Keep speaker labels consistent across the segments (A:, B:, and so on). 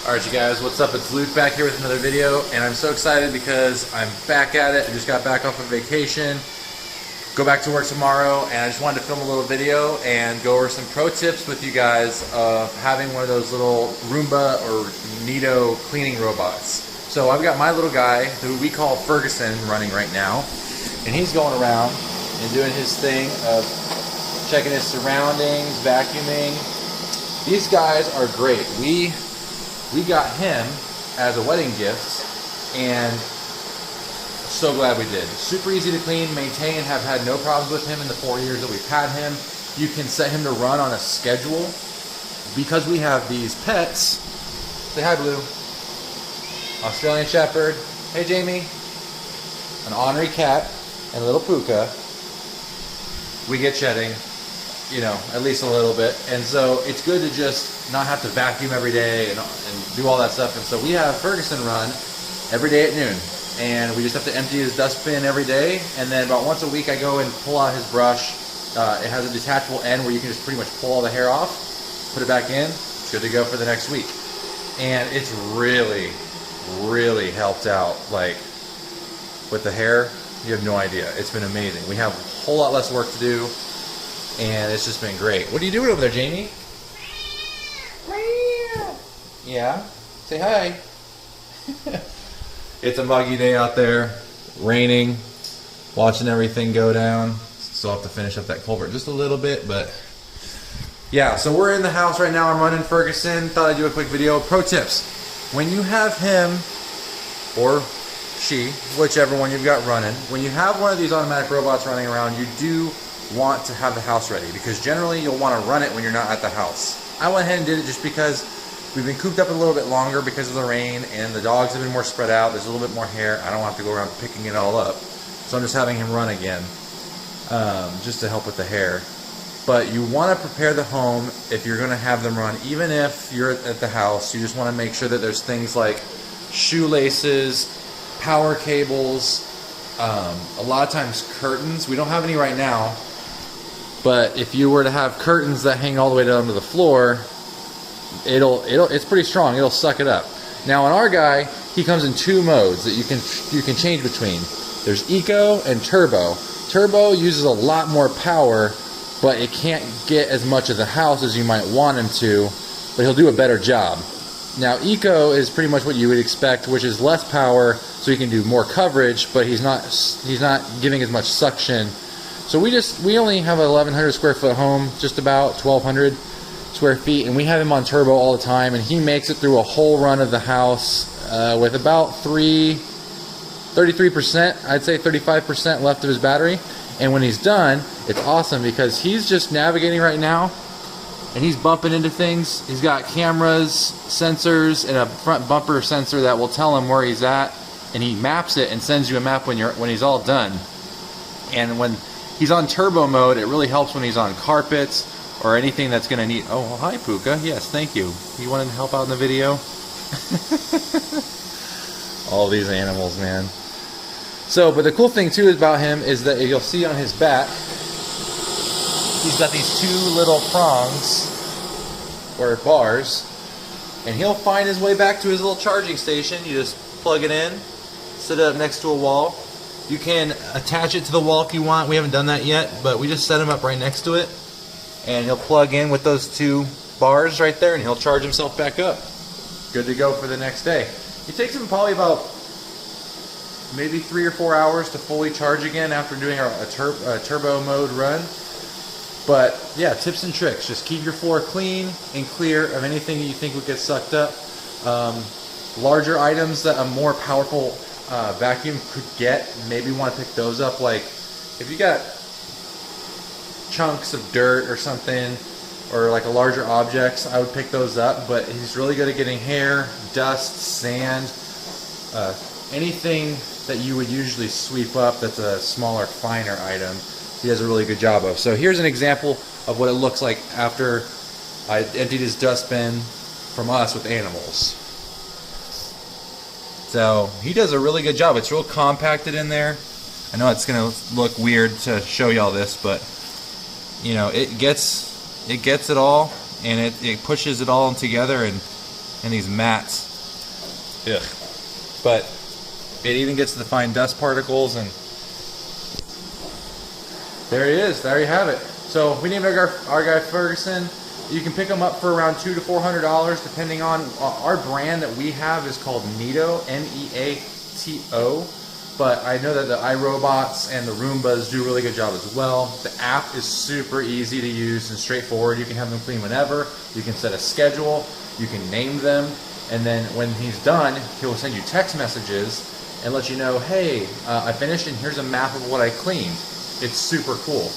A: Alright you guys, what's up? It's Luke back here with another video, and I'm so excited because I'm back at it. I just got back off of vacation, go back to work tomorrow, and I just wanted to film a little video and go over some pro tips with you guys of having one of those little Roomba or Neato cleaning robots. So I've got my little guy, who we call Ferguson, running right now, and he's going around and doing his thing of checking his surroundings, vacuuming. These guys are great. We got him as a wedding gift, and so glad we did. Super easy to clean, maintain, have had no problems with him in the 4 years that we've had him. You can set him to run on a schedule. Because we have these pets, say hi Blue, Australian Shepherd, hey Jamie, an ornery cat, and a little Puka, we get shedding, you know, at least a little bit. And so it's good to just not have to vacuum every day and do all that stuff. And so we have Ferguson run every day at noon, and we just have to empty his dustbin every day. And then about once a week I go and pull out his brush. It has a detachable end where you can just pretty much pull all the hair off, put it back in, it's good to go for the next week. And it's really helped out, like with the hair. You have no idea. It's been amazing. We have a whole lot less work to do, and it's just been great. What are you doing over there, Jamie? Yeah? Say hi. It's a muggy day out there, raining, watching everything go down. Still have to finish up that culvert just a little bit, but yeah, so we're in the house right now. I'm running Ferguson. Thought I'd do a quick video. Pro tips. When you have him, or she, whichever one you've got running, when you have one of these automatic robots running around, you do want to have the house ready, because generally you'll want to run it when you're not at the house. I went ahead and did it just because we've been cooped up a little bit longer because of the rain, and the dogs have been more spread out. There's a little bit more hair. I don't have to go around picking it all up. So I'm just having him run again, just to help with the hair. But you want to prepare the home if you're going to have them run. Even if you're at the house, you just want to make sure that there's things like shoelaces, power cables, a lot of times curtains. We don't have any right now, but if you were to have curtains that hang all the way down to the floor, it's pretty strong. It'll suck it up. Now on our guy, he comes in two modes that you can change between. There's Eco and Turbo. Turbo uses a lot more power, but it can't get as much of the house as you might want him to, but he'll do a better job. Now Eco is pretty much what you would expect, which is less power, so he can do more coverage, but he's not giving as much suction. So we only have a 1,100 square foot home, just about 1,200 square feet, and we have him on turbo all the time, and he makes it through a whole run of the house with about 33%, I'd say 35% left of his battery. And when he's done, it's awesome because he's just navigating right now, and he's bumping into things. He's got cameras, sensors, and a front bumper sensor that will tell him where he's at, and he maps it and sends you a map when he's all done. And when he's on turbo mode, it really helps when he's on carpets or anything that's going to need... Oh, well, hi, Puka. Yes, thank you. You wanted to help out in the video? All these animals, man. So, but the cool thing, too, about him is that you'll see on his back, he's got these two little prongs, or bars, and he'll find his way back to his little charging station. You just plug it in, set it up next to a wall. You can attach it to the wall if you want. We haven't done that yet, but we just set him up right next to it. And he'll plug in with those two bars right there, and he'll charge himself back up. Good to go for the next day. It takes him probably about maybe 3 or 4 hours to fully charge again after doing a turbo mode run. But yeah, tips and tricks. Just keep your floor clean and clear of anything that you think would get sucked up. Larger items that a more powerful vacuum could get, maybe want to pick those up. Like if you got chunks of dirt or something, or like a larger objects, I would pick those up. But he's really good at getting hair, dust, sand, anything that you would usually sweep up that's a smaller, finer item. He does a really good job of. So here's an example of what it looks like after I emptied his dustbin from us with animals. So he does a really good job. It's real compacted in there. I know it's gonna look weird to show y'all this, but you know, it gets it all, and it pushes it all together, and and these mats. Ugh. But it even gets to the fine dust particles, and there he is. There you have it. So we named our guy Ferguson. You can pick them up for around $200 to $400, depending on our brand that we have is called Neato, Neato. But I know that the iRobots and the Roombas do a really good job as well. The app is super easy to use and straightforward. You can have them clean whenever. You can set a schedule. You can name them. And then when he's done, he'll send you text messages and let you know, hey, I finished and here's a map of what I cleaned. It's super cool.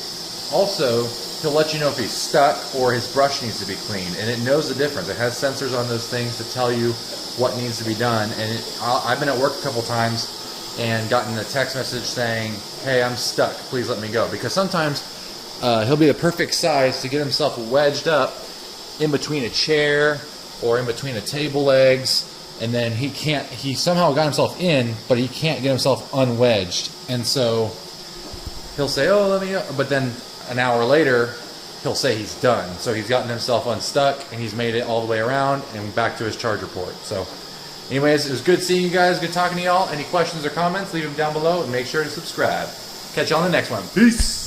A: Also, he'll let you know if he's stuck or his brush needs to be cleaned, and it knows the difference. It has sensors on those things to tell you what needs to be done. And I've been at work a couple times and gotten a text message saying, hey, I'm stuck, please let me go. Because sometimes he'll be the perfect size to get himself wedged up in between a chair or in between a table legs, and then he somehow got himself in, but he can't get himself unwedged. And so he'll say, oh, let me go. But then an hour later, he'll say he's done. So he's gotten himself unstuck, and he's made it all the way around and back to his charger port. So anyways, it was good seeing you guys. Good talking to y'all. Any questions or comments, leave them down below, and make sure to subscribe. Catch you on the next one. Peace.